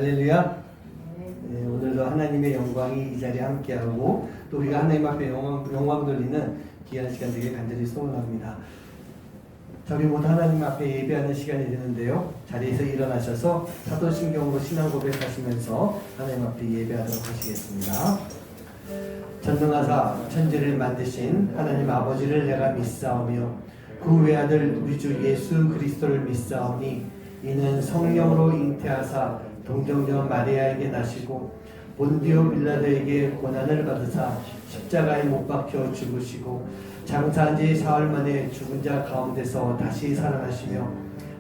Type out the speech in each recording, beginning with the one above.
할렐루야. 네, 오늘도 하나님의 영광이 이 자리에 함께하고 또 우리가 하나님 앞에 영광 돌리는 귀한 시간 되길 간절히 소원합니다. 자, 우리 모두 하나님 앞에 예배하는 시간이 되는데요. 자리에서 일어나셔서 사도신경으로 신앙 고백하시면서 하나님 앞에 예배하도록 하시겠습니다. 전능하사 천지를 만드신 하나님 아버지를 내가 믿사오며 그 외아들 우리 주 예수 그리스도를 믿사오니 이는 성령으로 잉태하사 동정녀 마리아에게 나시고 본디오 빌라도에게 고난을 받으사 십자가에 못 박혀 죽으시고 장사한 지 사흘 만에 죽은 자 가운데서 다시 살아나시며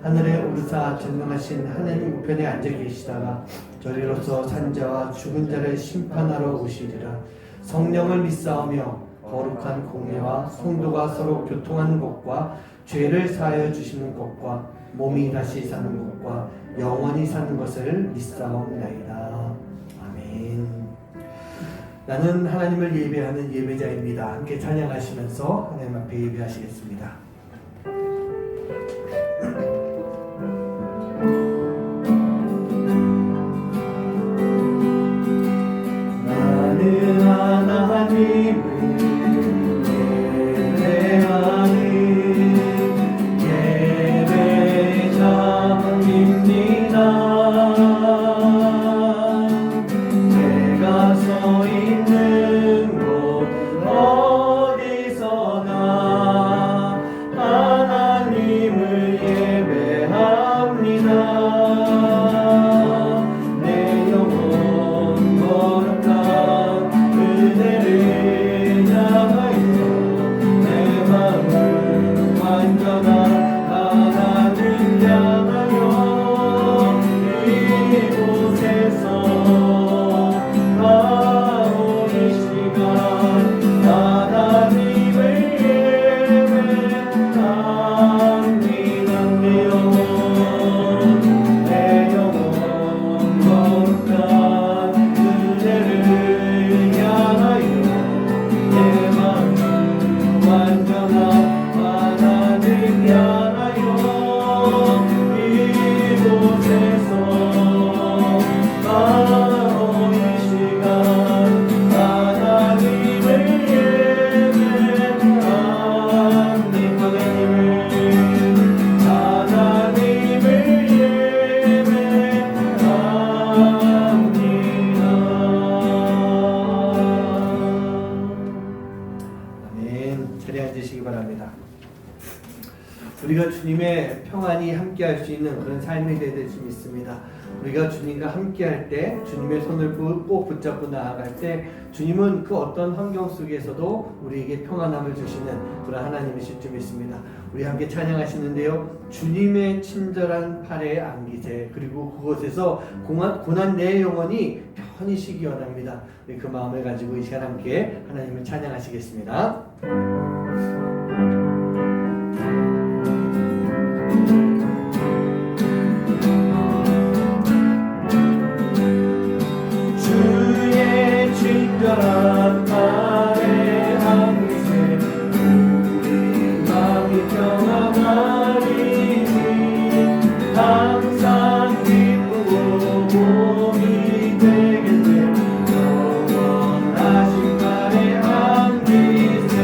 하늘에 오르사 전능하신 하나님 우편에 앉아 계시다가 저리로서 산자와 죽은 자를 심판하러 오시리라. 성령을 믿사오며 거룩한 공예와 성도가 서로 교통하는 것과 죄를 사하여 주시는 것과 몸이 다시 사는 것과 영원히 사는 것을 믿사옵나이다. 아멘. 나는 하나님을 예배하는 예배자입니다. 함께 찬양하시면서 하나님 앞에 예배하시겠습니다. 나는 하나님을 우리가 주님의 평안이 함께할 수 있는 그런 삶이 되야 될 수 믿습니다. 우리가 주님과 함께할 때, 주님의 손을 꼭 붙잡고 나아갈 때 주님은 그 어떤 환경 속에서도 우리에게 평안함을 주시는 그런 하나님이실 줄 믿습니다. 우리 함께 찬양하시는데요. 주님의 친절한 팔에 안기세, 그리고 그곳에서 고난 내 영혼이 편히 쉬기 원합니다. 그 마음을 가지고 이 시간 함께 하나님을 찬양하시겠습니다. 친절한 팔에 안기세, 우리 마음이 평안하리니 항상 기쁘고 복이 되겠네. 영원하신 팔에 안기세,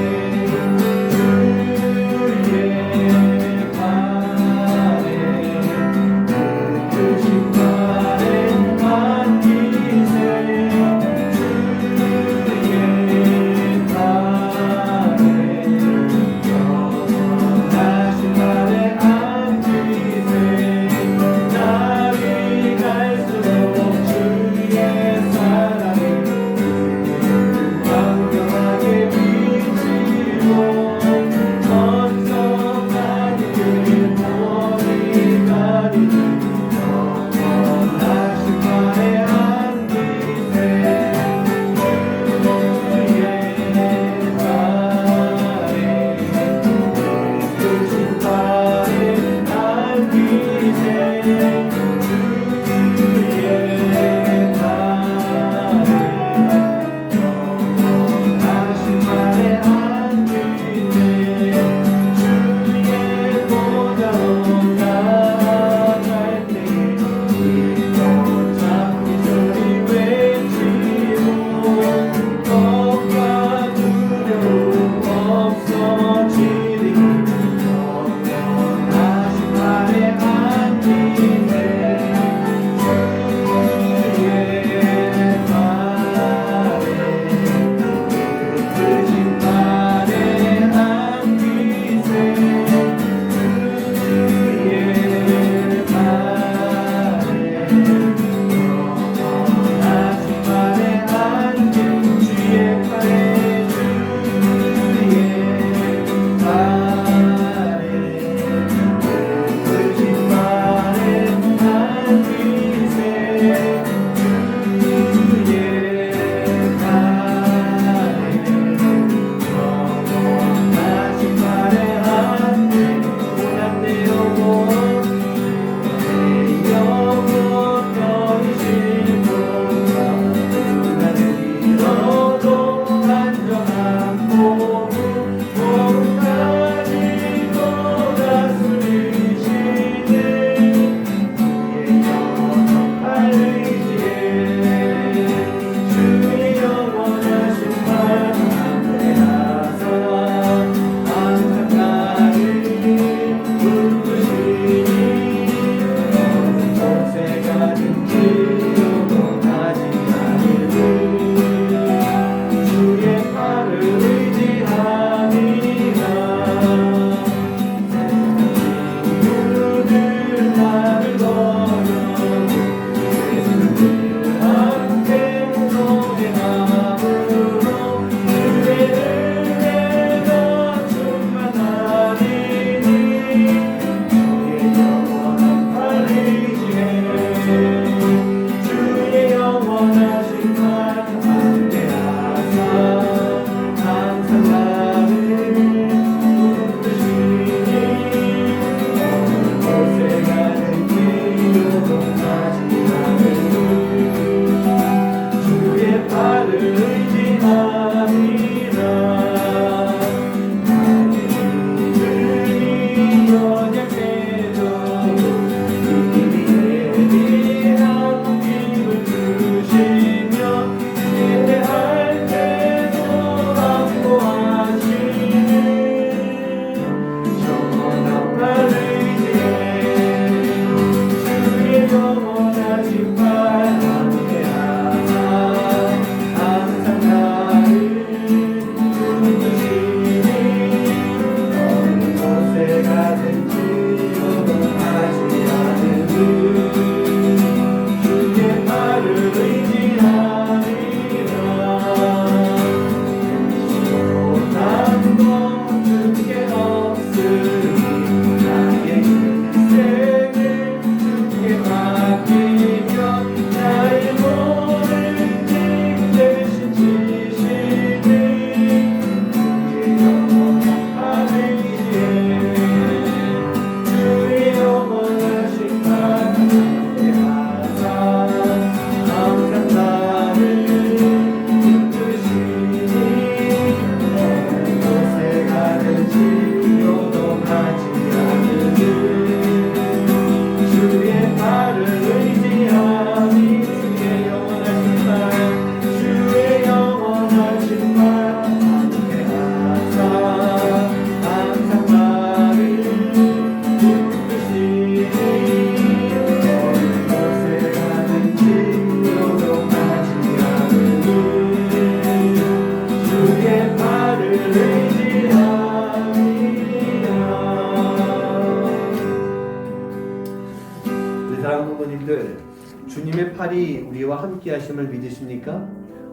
주님의 팔이 우리와 함께 하심을 믿으십니까?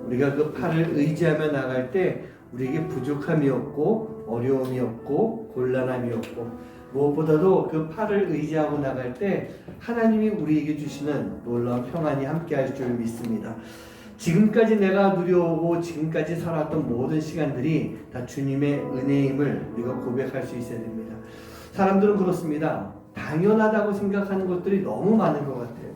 우리가 그 팔을 의지하며 나갈 때 우리에게 부족함이 없고 어려움이 없고 곤란함이 없고 무엇보다도 그 팔을 의지하고 나갈 때 하나님이 우리에게 주시는 놀라운 평안이 함께 할 줄 믿습니다. 지금까지 내가 누려오고 지금까지 살았던 모든 시간들이 다 주님의 은혜임을 우리가 고백할 수 있어야 됩니다. 사람들은 그렇습니다. 당연하다고 생각하는 것들이 너무 많은 것 같아요.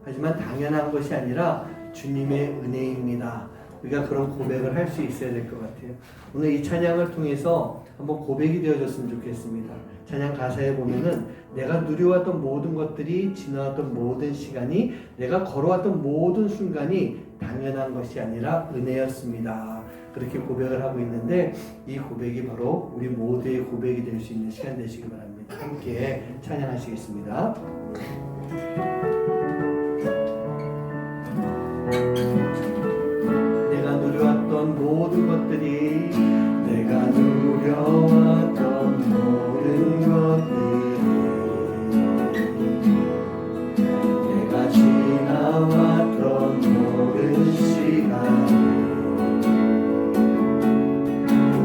하지만 당연한 것이 아니라 주님의 은혜입니다. 우리가 그런 고백을 할 수 있어야 될 것 같아요. 오늘 이 찬양을 통해서 한번 고백이 되어졌으면 좋겠습니다. 찬양 가사에 보면은 내가 누려왔던 모든 것들이, 지나왔던 모든 시간이, 내가 걸어왔던 모든 순간이 당연한 것이 아니라 은혜였습니다. 그렇게 고백을 하고 있는데 이 고백이 바로 우리 모두의 고백이 될 수 있는 시간 되시기 바랍니다. 함께 찬양하시겠습니다. 내가 누려왔던 모든 것들이, 내가 누려왔던 모든 것들이, 내가 지나왔던 모든 시간,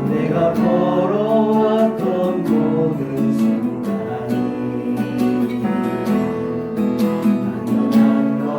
내가 걸어왔던 모든 순간이 당연한 건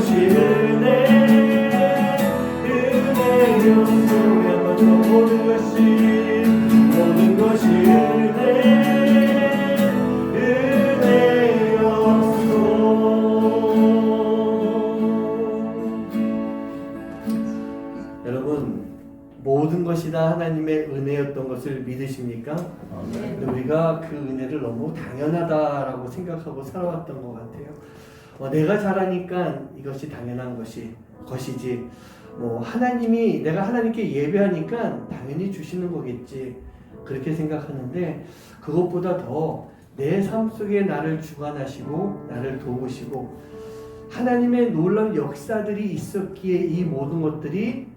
것이 은혜요. 모든 것이 은혜였소. 여러분, 모든 것이 다 하나님의 은혜였던 것을 믿으십니까? 근데 우리가 그 은혜를 너무 당연하다라고 생각하고 살아왔던 것 같아요. 내가 잘하니까 이것이 당연한 것이지. 하나님이 내가 하나님께 예배하니까 당연히 주시는 거겠지. 그렇게 생각하는데 그것보다 더 내 삶 속에 나를 주관하시고 나를 도우시고 하나님의 놀라운 역사들이 있었기에 이 모든 것들이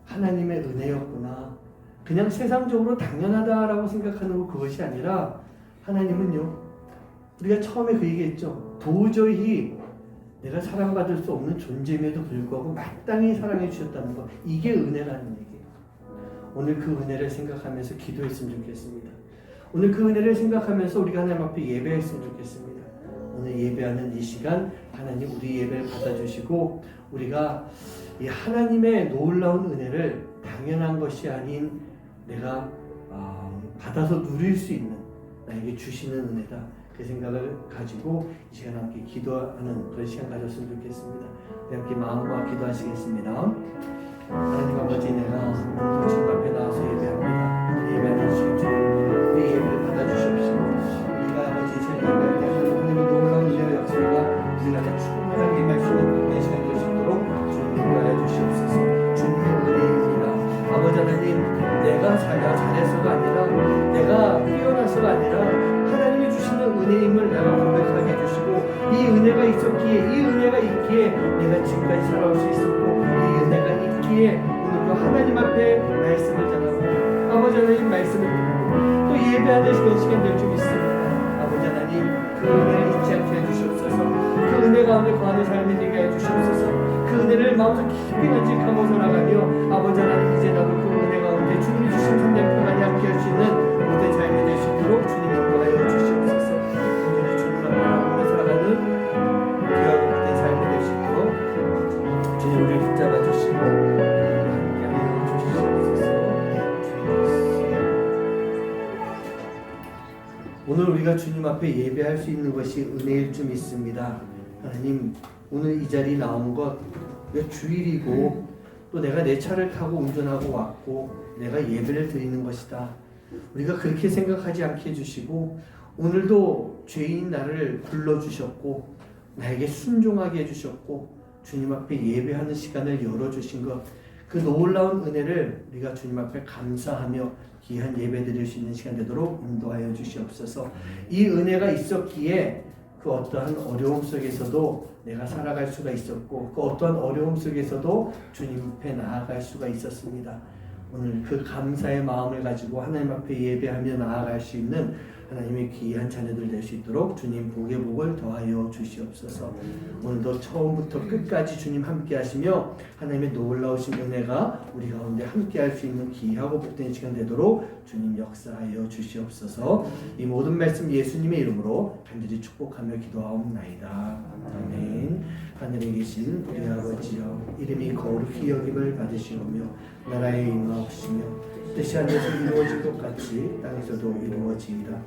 하나님의 은혜였구나. 그냥 세상적으로 당연하다라고 생각하는 거 그것이 아니라 하나님은요, 우리가 처음에 그 얘기했죠. 도저히 내가 사랑받을 수 없는 존재임에도 불구하고 마땅히 사랑해 주셨다는 거, 이게 은혜라는 얘기예요. 오늘 그 은혜를 생각하면서 기도했으면 좋겠습니다. 오늘 그 은혜를 생각하면서 우리가 하나님 앞에 예배했으면 좋겠습니다. 오늘 예배하는 이 시간 하나님 우리 예배를 받아주시고 우리가 이 하나님의 놀라운 은혜를 당연한 것이 아닌 내가 받아서 누릴 수 있는 나에게 주시는 은혜다. 그 생각을 가지고 이 시간 함께 기도하는 그런 시간 가졌으면 좋겠습니다. 함께 마음과 기도하시겠습니다. 하나님 아버지, 내가 주님 앞에 나와서 예배합니다. 예배하는 시간 우리 예배를 받아주십시오. 우리가 아버지 예배할 때 하나님의 놀라운 은혜의 역사가 우리가 다 충만하게 임할 수 있는 그런 시간 될 수 있도록 주님 인도하여 주시옵소서. 주님의 은혜입니다. 아버지 하나님, 내가 잘해서가 아니라 내가 뛰어나서가 아니라 하나님이 주시는 은혜임을 내가 고백하게 해주시고 이 은혜가 있었기에 이 은혜가 있기에 내가 지금까지 살아올 수 있었고 이 은혜가 있기에 오늘도 하나님 앞에 말씀을 전하고 아버지 하나님 말씀을 듣고 또 예배하는 그런 시간 될 줄 믿습니다. 아버지 하나님, 그 은혜를 잊지 않게 해주시옵소서. 그 은혜 가운데 거하는 삶이 되게 해주시옵소서. 그 은혜를 마음속 깊이 간직하고 살아가며 아버지 하나님, 이제 나도 그 은혜 가운데 주님이 주신 성령평안히 함께 할 수 있는 모든 삶이 될 수 있도록 주님 인도하여 주시옵소서. 오늘 주님 앞에 하며 살아가는 귀하고 그된 삶이 될 수 있도록 주님 우리를 붙잡아 주시고 함께 하여 주시옵소서. 오늘 우리가 주님 앞에 예배할 수 있는 것이 은혜일 줄 믿습니다. 하나님, 오늘 이 자리에 나온 것 주일이고 또 내가 내 차를 타고 운전하고 왔고 내가 예배를 드리는 것이다. 우리가 그렇게 생각하지 않게 해주시고 오늘도 죄인 나를 불러주셨고 나에게 순종하게 해주셨고 주님 앞에 예배하는 시간을 열어주신 것, 그 놀라운 은혜를 우리가 주님 앞에 감사하며 귀한 예배 드릴 수 있는 시간 되도록 인도하여 주시옵소서. 이 은혜가 있었기에 그 어떠한 어려움 속에서도 내가 살아갈 수가 있었고 그 어떠한 어려움 속에서도 주님 앞에 나아갈 수가 있었습니다. 오늘 그 감사의 마음을 가지고 하나님 앞에 예배하며 나아갈 수 있는 하나님의 귀한 자녀들 될 수 있도록 주님 복의 복을 더하여 주시옵소서. 오늘도 처음부터 끝까지 주님 함께 하시며 하나님의 놀라우신 은혜가 우리 가운데 함께 할 수 있는 귀하고 복된 시간 되도록 주님 역사하여 주시옵소서. 이 모든 말씀 예수님의 이름으로 간절히 축복하며 기도하옵나이다. 아멘. 하늘에 계신 우리 아버지여, 이름이 거룩히 여김을 받으시오며 나라에 임하옵시며 뜻이 하늘에서 이루어질 것 같이 땅에서도 이루어지이다.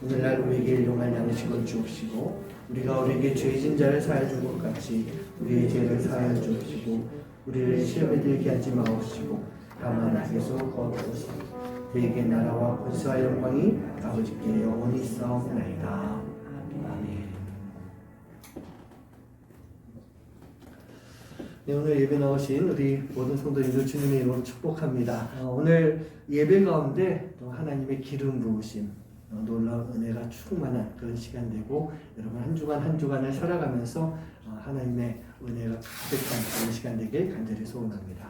오늘날 우리에게 일용할 양식을 주옵시고 우리가 우리에게 죄진 자를 사하여 준 것 같이 우리의 죄를 사하여 주옵시고 우리를 시험에 들게 하지 마옵시고 다만 악에서 구하옵소서. 대개 나라와 권세와 영광이 아버지께 영원히 있사옵나이다. 아멘. 네, 오늘 예배 나오신 우리 모든 성도님들 주님의 이름으로 축복합니다. 오늘 예배 가운데 또 하나님의 기름 부으심, 놀라운 은혜가 충만한 그런 시간 되고 여러분 한 주간 한 주간을 살아가면서 하나님의 은혜가 가득한 그런 시간 되길 간절히 소원합니다.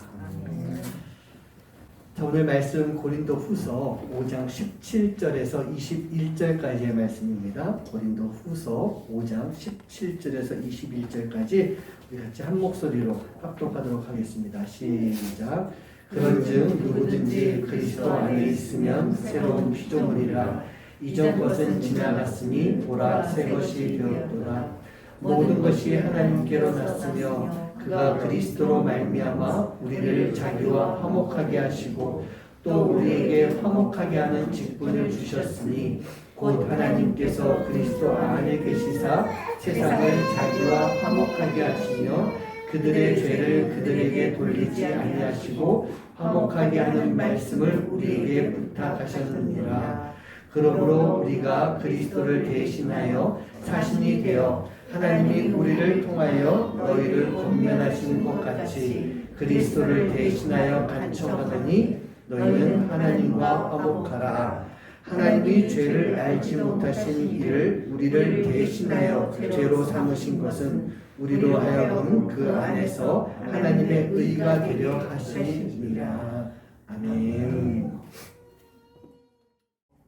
자, 오늘 말씀 고린도 후서 5장 17절에서 21절까지의 말씀입니다. 고린도 후서 5장 17절에서 21절까지 우리 같이 한 목소리로 합독하도록 하겠습니다. 시작. 그런즉 누구든지 그리스도 안에 있으면 새로운 피조물이라. 이전 것은 지나갔으니 보라 새 것이 되었도다. 모든 것이 하나님께로 났으며 그가 그리스도로 말미암아 우리를 자기와 화목하게 하시고 또 우리에게 화목하게 하는 직분을 주셨으니 곧 하나님께서 그리스도 안에 계시사 세상을 자기와 화목하게 하시며 그들의 죄를 그들에게 돌리지 아니하시고 화목하게 하는 말씀을 우리에게 부탁하셨느니라. 그러므로 우리가 그리스도를 대신하여 사신이 되어 하나님이 우리를 통하여 너희를 권면하시는 것 같이 그리스도를 대신하여 간청하더니 너희는 하나님과 화목하라. 하나님이 죄를 알지 못하신 이를 우리를 대신하여 죄로 삼으신 것은 우리로 하여금 그 안에서 하나님의 의가 되려 하심이니라. 아멘.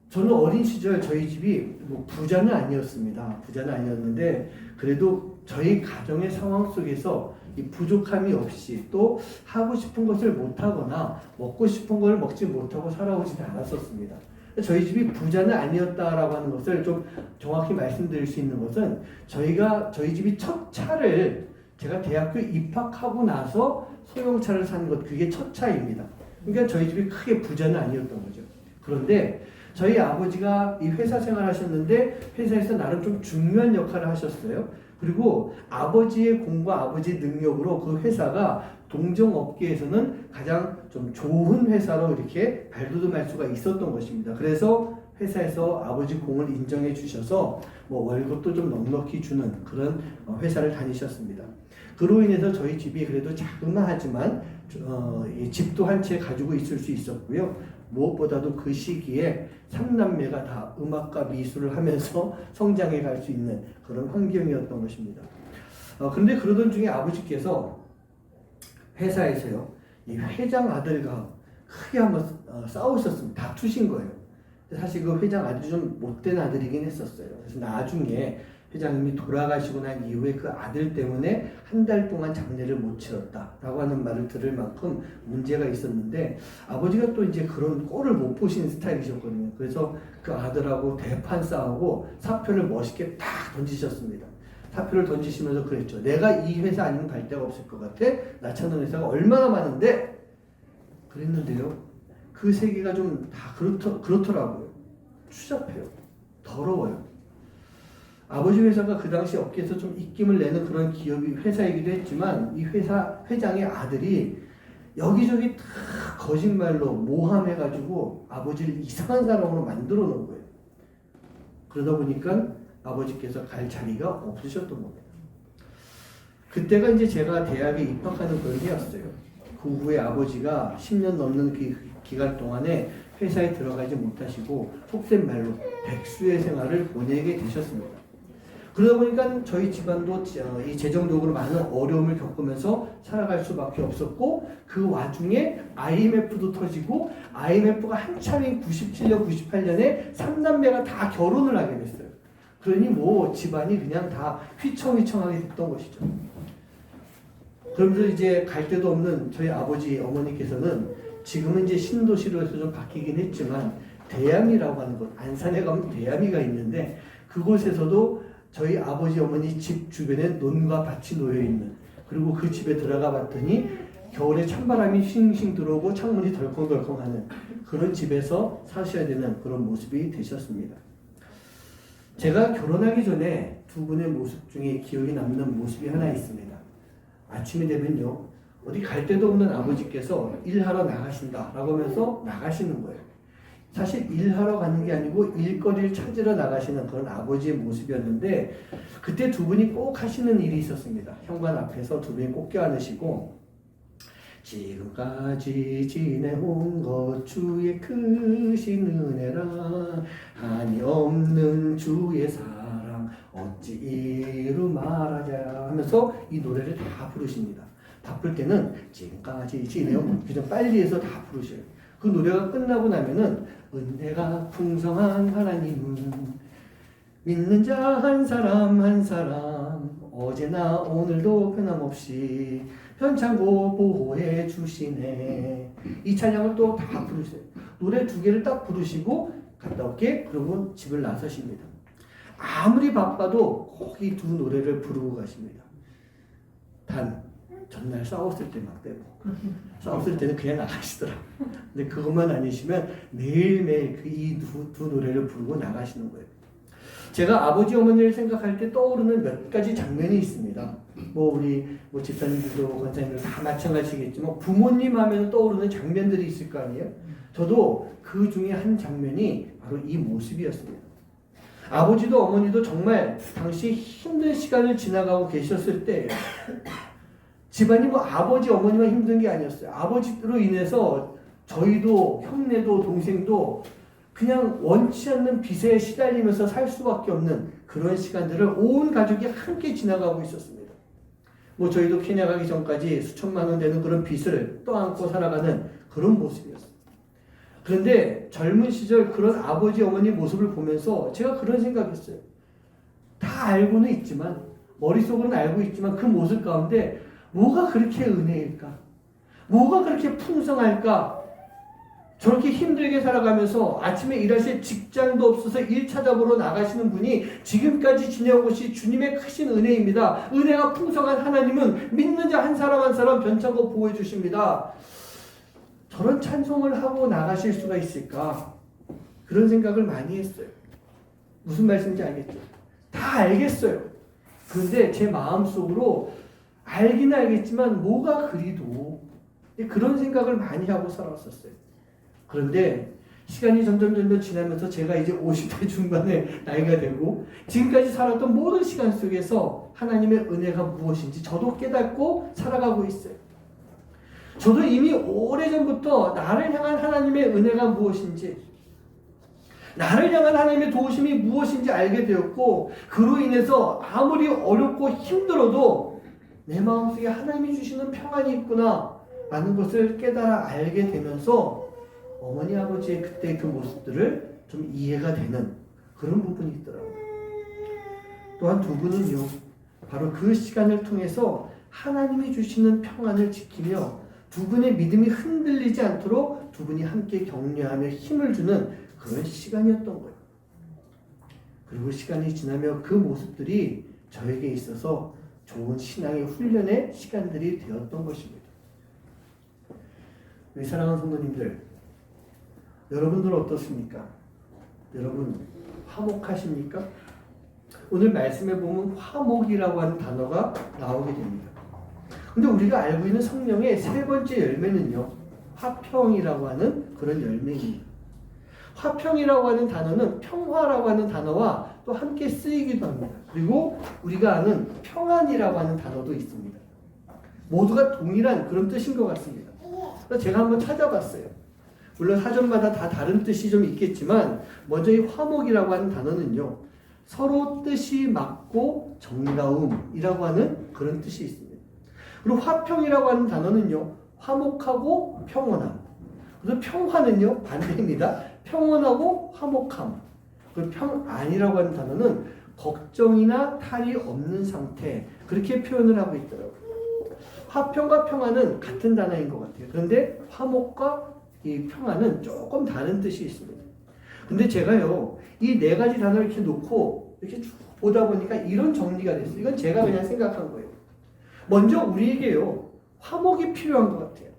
저는 어린 시절 저희 집이 뭐 부자는 아니었습니다. 부자는 아니었는데 그래도 저희 가정의 상황 속에서 이 부족함이 없이 또 하고 싶은 것을 못하거나 먹고 싶은 걸 먹지 못하고 살아오지 않았었습니다. 저희 집이 부자는 아니었다라고 하는 것을 좀 정확히 말씀드릴 수 있는 것은 저희 집이 첫 차를 제가 대학교 입학하고 나서 소형차를 산 것, 그게 첫 차입니다. 그러니까 저희 집이 크게 부자는 아니었던 거죠. 그런데 저희 아버지가 이 회사 생활 하셨는데 회사에서 나름 좀 중요한 역할을 하셨어요. 그리고 아버지의 공과 아버지 능력으로 그 회사가 동종업계에서는 가장 좀 좋은 회사로 이렇게 발돋움할 수가 있었던 것입니다. 그래서 회사에서 아버지 공을 인정해 주셔서 뭐 월급도 좀 넉넉히 주는 그런 회사를 다니셨습니다. 그로 인해서 저희 집이 그래도 자그마하지만 집도 한 채 가지고 있을 수 있었고요. 무엇보다도 그 시기에 3남매가 다 음악과 미술을 하면서 성장해 갈 수 있는 그런 환경이었던 것입니다. 그런데 그러던 중에 아버지께서 회사에서요, 이 회장 아들과 크게 한번 싸우셨습니다. 다투신 거예요. 사실 그 회장 아들이 좀 못된 아들이긴 했었어요. 그래서 나중에 회장님이 돌아가시고 난 이후에 그 아들 때문에 한 달 동안 장례를 못 치렀다라고 하는 말을 들을 만큼 문제가 있었는데 아버지가 또 이제 그런 꼴을 못 보신 스타일이셨거든요. 그래서 그 아들하고 대판 싸우고 사표를 멋있게 딱 던지셨습니다. 사표를 던지시면서 그랬죠. 내가 이 회사 아니면 갈 데가 없을 것 같아. 나 찾는 회사가 얼마나 많은데 그랬는데요. 그 세계가 좀 다 그렇더라고요. 추잡해요. 더러워요. 아버지 회사가 그 당시 업계에서 좀 입김을 내는 그런 기업이 회사이기도 했지만 이 회사 회장의 아들이 여기저기 다 거짓말로 모함해가지고 아버지를 이상한 사람으로 만들어 놓은 거예요. 그러다 보니까 아버지께서 갈 자리가 없으셨던 겁니다. 그때가 이제 제가 대학에 입학하는 그런 해였어요. 그 후에 아버지가 10년 넘는 그 기간 동안에 회사에 들어가지 못하시고 속된 말로 백수의 생활을 보내게 되셨습니다. 그러다 보니까 저희 집안도 이 재정적으로 많은 어려움을 겪으면서 살아갈 수밖에 없었고 그 와중에 IMF도 터지고 IMF가 한참인 97년, 98년에 3남매가 다 결혼을 하게 됐어요. 그러니 뭐 집안이 그냥 다 휘청휘청하게 됐던 것이죠. 그러면서 이제 갈 데도 없는 저희 아버지, 어머니께서는 지금은 이제 신도시로 해서 좀 바뀌긴 했지만 대암이라고 하는 곳, 안산에 가면 대암이가 있는데 그곳에서도 저희 아버지, 어머니 집 주변에 논과 밭이 놓여 있는, 그리고 그 집에 들어가 봤더니 겨울에 찬바람이 싱싱 들어오고 창문이 덜컹덜컹하는 그런 집에서 사셔야 되는 그런 모습이 되셨습니다. 제가 결혼하기 전에 두 분의 모습 중에 기억에 남는 모습이 하나 있습니다. 아침이 되면요, 어디 갈 데도 없는 아버지께서 일하러 나가신다라고 하면서 나가시는 거예요. 사실 일하러 가는 게 아니고 일거리를 찾으러 나가시는 그런 아버지의 모습이었는데 그때 두 분이 꼭 하시는 일이 있었습니다. 현관 앞에서 두 분이 꼭 껴안으시고 지금까지 지내온 것 주의 크신 은혜라 한이 없는 주의 사랑 어찌 이루 말하자 하면서 이 노래를 다 부르십니다. 바쁠 때는 지금까지 지내온 그냥 빨리 해서 다 부르셔요. 그 노래가 끝나고 나면은 은혜가 풍성한 하나님은 믿는 자 한 사람 한 사람 어제나 오늘도 변함없이 편찮고 보호해 주시네. 이 찬양을 또 다 부르세요. 노래 두 개를 딱 부르시고 갔다 올게 그러고 집을 나서십니다. 아무리 바빠도 꼭 이 두 노래를 부르고 가십니다. 단 전날 싸웠을 때 막 빼고 싸웠을 때는 그냥 나가시더라. 근데 그것만 아니시면 매일매일 이 두 노래를 부르고 나가시는 거예요. 제가 아버지 어머니를 생각할 때 떠오르는 몇 가지 장면이 있습니다. 우리 집사님들도 권사님들도 다 마찬가지겠지만 부모님 하면 떠오르는 장면들이 있을 거 아니에요. 저도 그 중에 한 장면이 바로 이 모습이었습니다. 아버지도 어머니도 정말 당시 힘든 시간을 지나가고 계셨을 때 집안이 아버지 어머니만 힘든 게 아니었어요. 아버지로 인해서 저희도 형네도 동생도 그냥 원치 않는 빚에 시달리면서 살 수밖에 없는 그런 시간들을 온 가족이 함께 지나가고 있었습니다. 저희도 케냐 가기 전까지 수천만 원 되는 그런 빚을 떠안고 살아가는 그런 모습이었어요. 그런데 젊은 시절 그런 아버지 어머니 모습을 보면서 제가 그런 생각했어요. 다 알고는 있지만 머릿속으로는 알고 있지만 그 모습 가운데 뭐가 그렇게 은혜일까? 뭐가 그렇게 풍성할까? 저렇게 힘들게 살아가면서 아침에 일하실 직장도 없어서 일 찾아보러 나가시는 분이 지금까지 지내온 것이 주님의 크신 은혜입니다. 은혜가 풍성한 하나님은 믿는 자 한 사람 한 사람 변찮고 보호해 주십니다. 저런 찬송을 하고 나가실 수가 있을까? 그런 생각을 많이 했어요. 무슨 말씀인지 알겠죠? 다 알겠어요. 그런데 제 마음속으로 알긴 알겠지만 뭐가 그리도 그런 생각을 많이 하고 살았었어요. 그런데 시간이 점점 지나면서 제가 이제 50대 중반의 나이가 되고 지금까지 살았던 모든 시간 속에서 하나님의 은혜가 무엇인지 저도 깨닫고 살아가고 있어요. 저도 이미 오래전부터 나를 향한 하나님의 은혜가 무엇인지 나를 향한 하나님의 도우심이 무엇인지 알게 되었고 그로 인해서 아무리 어렵고 힘들어도 내 마음속에 하나님이 주시는 평안이 있구나 라는 것을 깨달아 알게 되면서 어머니 아버지의 그때 그 모습들을 좀 이해가 되는 그런 부분이 있더라고요. 또한 두 분은요 바로 그 시간을 통해서 하나님이 주시는 평안을 지키며 두 분의 믿음이 흔들리지 않도록 두 분이 함께 격려하며 힘을 주는 그런 시간이었던 거예요. 그리고 시간이 지나며 그 모습들이 저에게 있어서 좋은 신앙의 훈련의 시간들이 되었던 것입니다. 우리 사랑하는 성도님들, 여러분들 어떻습니까? 여러분 화목하십니까? 오늘 말씀에 보면 화목이라고 하는 단어가 나오게 됩니다. 근데 우리가 알고 있는 성령의 세 번째 열매는요, 화평이라고 하는 그런 열매입니다. 화평이라고 하는 단어는 평화라고 하는 단어와 또 함께 쓰이기도 합니다. 그리고 우리가 아는 평안이라고 하는 단어도 있습니다. 모두가 동일한 그런 뜻인 것 같습니다. 그래서 제가 한번 찾아봤어요. 물론 사전마다 다 다른 뜻이 좀 있겠지만 먼저 이 화목이라고 하는 단어는요, 서로 뜻이 맞고 정다움이라고 하는 그런 뜻이 있습니다. 그리고 화평이라고 하는 단어는요, 화목하고 평온함. 그래서 평화는요, 반대입니다. 평온하고 화목함. 그리고 평안이라고 하는 단어는 걱정이나 탈이 없는 상태. 그렇게 표현을 하고 있더라고요. 화평과 평안은 같은 단어인 것 같아요. 그런데 화목과 이 평안은 조금 다른 뜻이 있습니다. 근데 제가요, 이 네 가지 단어를 이렇게 놓고 이렇게 쭉 보다 보니까 이런 정리가 됐어요. 이건 제가 그냥 생각한 거예요. 먼저 우리에게요, 화목이 필요한 것 같아요.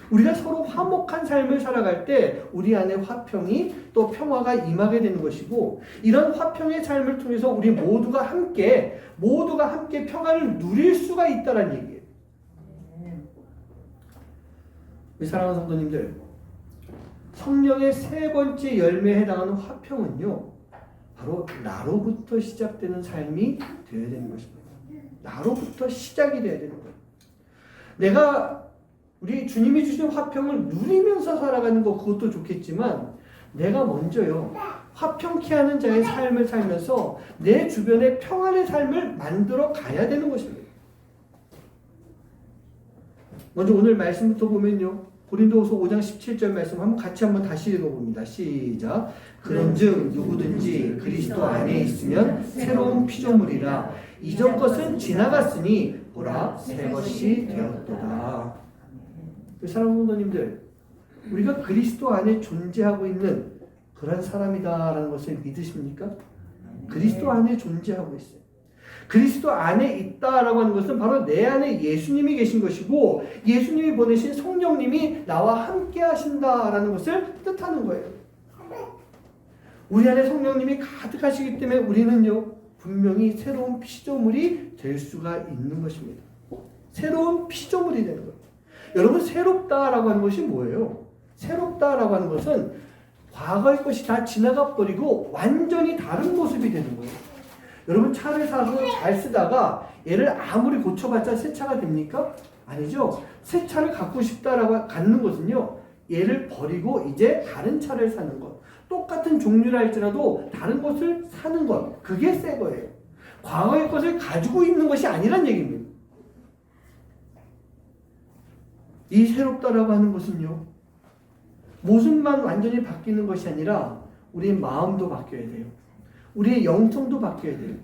우리가 서로 화목한 삶을 살아갈 때 우리 안에 화평이 또 평화가 임하게 되는 것이고, 이런 화평의 삶을 통해서 우리 모두가 함께 평안을 누릴 수가 있다는 얘기예요. 우리 사랑하는 성도님들, 성령의 세 번째 열매에 해당하는 화평은요, 바로 나로부터 시작되는 삶이 되어야 되는 것입니다. 나로부터 시작이 되어야 되는 거예요. 내가 우리 주님이 주신 화평을 누리면서 살아가는 거 그것도 좋겠지만 내가 먼저요, 화평케 하는 자의 삶을 살면서 내 주변에 평안의 삶을 만들어 가야 되는 것입니다. 먼저 오늘 말씀부터 보면요, 고린도후서 5장 17절 말씀 한번 다시 읽어봅니다. 시작. 그런즉 누구든지 그리스도 안에 있으면 새로운 피조물이라 이전 것은 지나갔으니 보라 새 것이 되었도다. 사랑하는 성도님들, 우리가 그리스도 안에 존재하고 있는 그런 사람이다라는 것을 믿으십니까? 그리스도 안에 존재하고 있어요. 그리스도 안에 있다라고 하는 것은 바로 내 안에 예수님이 계신 것이고 예수님이 보내신 성령님이 나와 함께 하신다라는 것을 뜻하는 거예요. 우리 안에 성령님이 가득하시기 때문에 우리는요 분명히 새로운 피조물이 될 수가 있는 것입니다. 새로운 피조물이 되는 거예요. 여러분 새롭다라고 하는 것이 뭐예요? 새롭다라고 하는 것은 과거의 것이 다 지나가 버리고 완전히 다른 모습이 되는 거예요. 여러분 차를 사서 잘 쓰다가 얘를 아무리 고쳐봤자 새 차가 됩니까? 아니죠. 새 차를 갖고 싶다라고 갖는 것은요. 얘를 버리고 이제 다른 차를 사는 것. 똑같은 종류라 할지라도 다른 것을 사는 것. 그게 새 거예요. 과거의 것을 가지고 있는 것이 아니란 얘기입니다. 이 새롭다라고 하는 것은요. 모습만 완전히 바뀌는 것이 아니라 우리의 마음도 바뀌어야 돼요. 우리의 영성도 바뀌어야 돼요.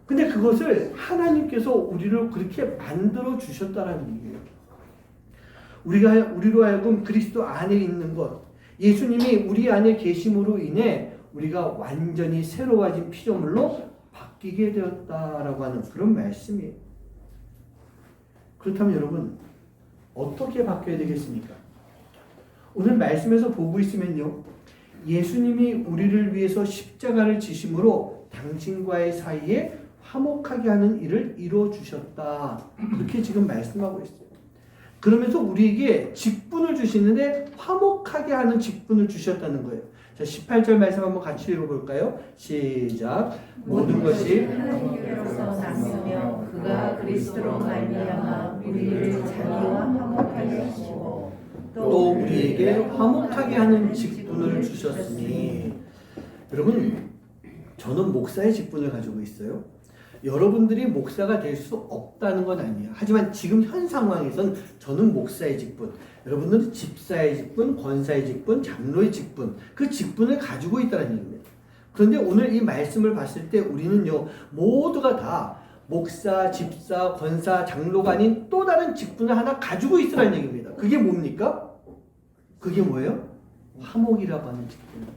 근데 그것을 하나님께서 우리를 그렇게 만들어 주셨다라는 얘기예요. 우리로 하여금 그리스도 안에 있는 것, 예수님이 우리 안에 계심으로 인해 우리가 완전히 새로워진 피조물로 바뀌게 되었다라고 하는 그런 말씀이에요. 그렇다면 여러분 어떻게 바뀌어야 되겠습니까? 오늘 말씀에서 보고 있으면요. 예수님이 우리를 위해서 십자가를 지심으로 당신과의 사이에 화목하게 하는 일을 이루어 주셨다. 그렇게 지금 말씀하고 있어요. 그러면서 우리에게 직분을 주시는데 화목하게 하는 직분을 주셨다는 거예요. 자, 18절 말씀 한번 같이 읽어볼까요? 시작. 모든 것이 하나님께로서 났으며 그가 그리스도로 말미암아 우리를 자기와 화목하게 하시고 또 우리에게 화목하게 하는 직분을 주셨으니. 여러분 저는 목사의 직분을 가지고 있어요. 여러분들이 목사가 될 수 없다는 건 아니에요. 하지만 지금 현 상황에선 저는 목사의 직분, 여러분들은 집사의 직분, 권사의 직분, 장로의 직분, 그 직분을 가지고 있다는 얘기입니다. 그런데 오늘 이 말씀을 봤을 때 우리는요 모두가 다 목사, 집사, 권사, 장로가 아닌 또 다른 직분을 하나 가지고 있으라는 얘기입니다. 그게 뭡니까? 그게 뭐예요? 화목이라고 하는 직분.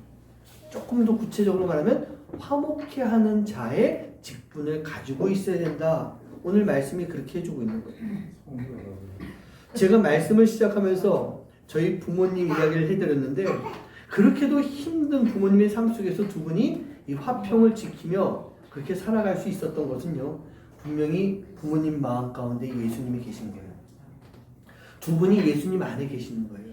조금 더 구체적으로 말하면 화목해 하는 자의 직분을 가지고 있어야 된다. 오늘 말씀이 그렇게 해주고 있는 거예요. 제가 말씀을 시작하면서 저희 부모님 이야기를 해드렸는데 그렇게도 힘든 부모님의 삶 속에서 두 분이 이 화평을 지키며 그렇게 살아갈 수 있었던 것은요. 분명히 부모님 마음 가운데 예수님이 계신 거예요. 두 분이 예수님 안에 계시는 거예요.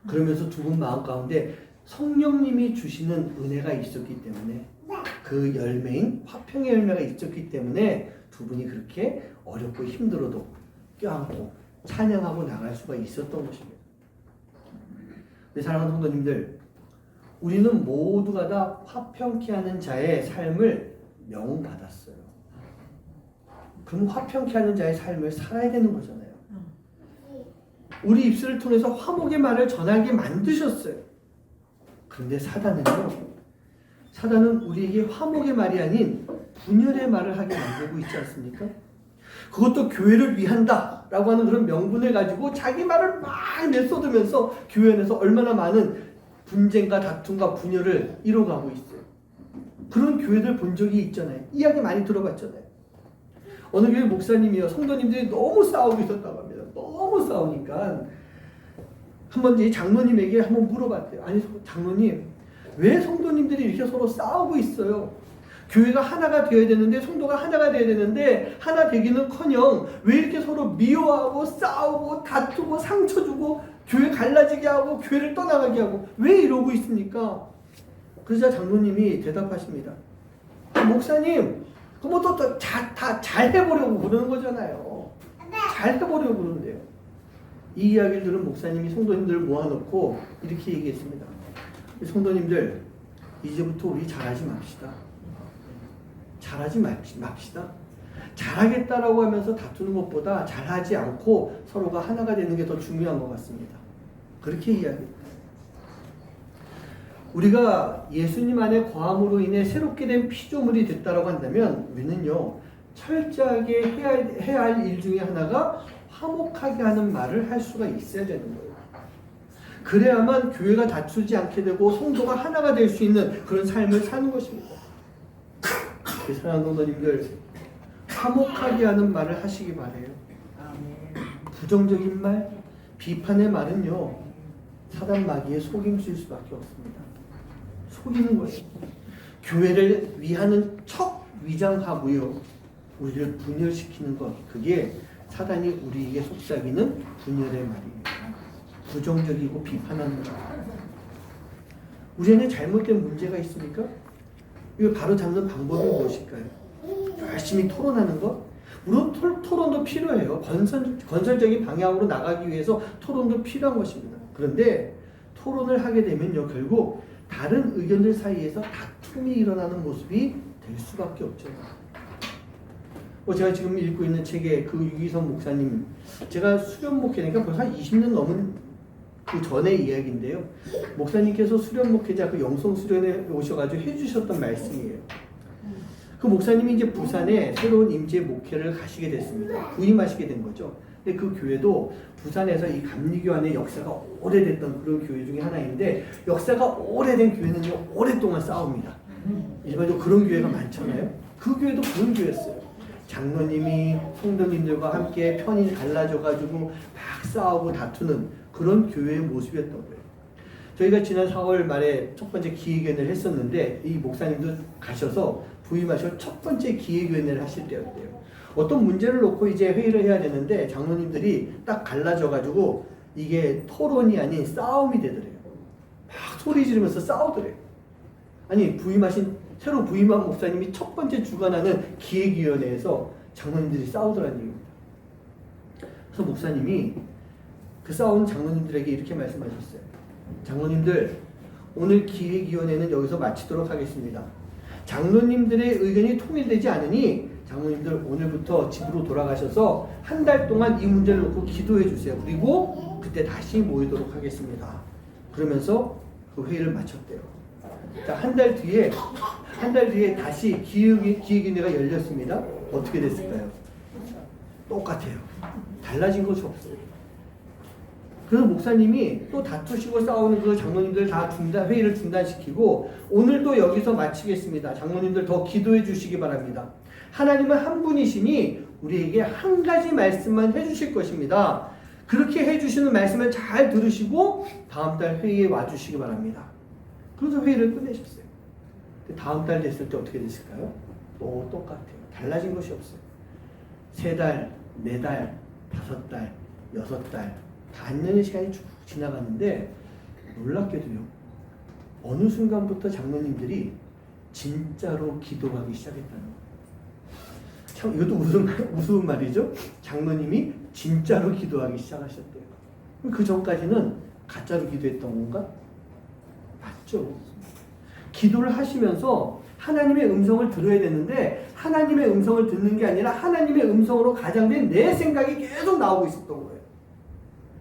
그러면서 두 분 마음 가운데 성령님이 주시는 은혜가 있었기 때문에 그 열매인 화평의 열매가 있었기 때문에 두 분이 그렇게 어렵고 힘들어도 껴안고 찬양하고 나갈 수가 있었던 것입니다. 네, 사랑하는 성도님들, 우리는 모두가 다 화평케 하는 자의 삶을 명받았어요. 그럼 화평케 하는 자의 삶을 살아야 되는 거잖아요. 우리 입술을 통해서 화목의 말을 전하게 만드셨어요. 그런데 사단은 우리에게 화목의 말이 아닌 분열의 말을 하게 만들고 있지 않습니까? 그것도 교회를 위한다 라고 하는 그런 명분을 가지고 자기 말을 막 내쏟으면서 교회 안에서 얼마나 많은 분쟁과 다툼과 분열을 이뤄가고 있어요. 그런 교회들 본 적이 있잖아요. 이야기 많이 들어봤잖아요. 어느 교회 목사님이요, 성도님들이 너무 싸우고 있었다고 합니다. 너무 싸우니까 한번 이 장로님에게 한번 물어봤대요. 아니 장로님, 왜 성도님들이 이렇게 서로 싸우고 있어요? 교회가 하나가 되어야 되는데, 성도가 하나가 되어야 되는데 하나 되기는커녕 왜 이렇게 서로 미워하고 싸우고 다투고 상처 주고 교회 갈라지게 하고 교회를 떠나가게 하고 왜 이러고 있습니까? 그러자 장로님이 대답하십니다. 목사님, 그뭐 또 다 잘 해보려고 그러는 거잖아요. 잘 해보려고 그러는데요. 이 이야기를 들은 목사님이 성도님들을 모아놓고 이렇게 얘기했습니다. 성도님들, 이제부터 우리 잘하지 맙시다. 잘하지 맙시다. 잘하겠다라고 하면서 다투는 것보다 잘하지 않고 서로가 하나가 되는 게 더 중요한 것 같습니다. 그렇게 이야기합니다. 우리가 예수님 안에 거함으로 인해 새롭게 된 피조물이 됐다라고 한다면 우리는요 철저하게 해야 할 일 중에 하나가 화목하게 하는 말을 할 수가 있어야 되는 거예요. 그래야만 교회가 다투지 않게 되고 성도가 하나가 될 수 있는 그런 삶을 사는 것입니다. 사랑하는 성도님들, 화목하게 하는 말을 하시기 바래요. 부정적인 말, 비판의 말은요, 사단 마귀의 속임수일 수밖에 없습니다. 속이는 거예요. 교회를 위하는 척 위장하고요, 우리를 분열시키는 것, 그게 사단이 우리에게 속삭이는 분열의 말입니다. 부정적이고 비판하는 것. 우리 안에 잘못된 문제가 있습니까? 이걸 바로 잡는 방법이 무엇일까요? 열심히 토론하는 것? 물론 토론도 필요해요. 건설적인 방향으로 나가기 위해서 토론도 필요한 것입니다. 그런데 토론을 하게 되면요, 결국 다른 의견들 사이에서 다툼이 일어나는 모습이 될 수밖에 없죠. 제가 지금 읽고 있는 책에 그 유기선 목사님, 제가 수련 목회니까 벌써 한 20년 넘은 그 전의 이야기인데요. 목사님께서 수련 목회자 그 영성 수련에 오셔가지고 해주셨던 말씀이에요. 그 목사님이 이제 부산에 새로운 임재 목회를 가시게 됐습니다. 부임하시게 된 거죠. 근데 그 교회도 부산에서 이 감리교환의 역사가 오래됐던 그런 교회 중에 하나인데, 역사가 오래된 교회는요, 오랫동안 싸웁니다. 일반적으로 그런 교회가 많잖아요. 그 교회도 그런 교회였어요. 장로님이 성도님들과 함께 편이 갈라져가지고 막 싸우고 다투는 그런 교회의 모습이었던 거예요. 저희가 지난 4월 말에 첫 번째 기획위원회를 했었는데, 이 목사님도 가셔서 부임하셔서 첫 번째 기획위원회를 하실 때였대요. 어떤 문제를 놓고 이제 회의를 해야 되는데, 장로님들이 딱 갈라져가지고 이게 토론이 아닌 싸움이 되더래요. 막 소리 지르면서 싸우더래요. 아니, 새로 부임한 목사님이 첫 번째 주관하는 기획위원회에서 장로님들이 싸우더라는 얘기입니다. 그래서 목사님이 그 싸운 장로님들에게 이렇게 말씀하셨어요. 장로님들, 오늘 기획위원회는 여기서 마치도록 하겠습니다. 장로님들의 의견이 통일되지 않으니 장로님들 오늘부터 집으로 돌아가셔서 한 달 동안 이 문제를 놓고 기도해 주세요. 그리고 그때 다시 모이도록 하겠습니다. 그러면서 그 회의를 마쳤대요. 자, 한 달 뒤에 다시 기획위원회가 열렸습니다. 어떻게 됐을까요? 똑같아요. 달라진 것이 없어요. 그래서 목사님이 또 다투시고 싸우는 그 장로님들 다 회의를 중단시키고, 오늘도 여기서 마치겠습니다. 장로님들 더 기도해 주시기 바랍니다. 하나님은 한 분이시니 우리에게 한 가지 말씀만 해주실 것입니다. 그렇게 해주시는 말씀을 잘 들으시고 다음 달 회의에 와주시기 바랍니다. 그래서 회의를 끝내셨어요. 다음 달 됐을 때 어떻게 됐을까요? 또 똑같아요. 달라진 것이 없어요. 3달, 4달, 5달, 6달, 반년의 시간이 쭉 지나갔는데, 놀랍게도요, 어느 순간부터 장로님들이 진짜로 기도하기 시작했다는 거예요. 참, 이것도 우스운 말이죠. 장로님이 진짜로 기도하기 시작하셨대요. 그 전까지는 가짜로 기도했던 건가? 맞죠. 기도를 하시면서 하나님의 음성을 들어야 되는데, 하나님의 음성을 듣는 게 아니라 하나님의 음성으로 가장된 내 생각이 계속 나오고 있었던 거예요.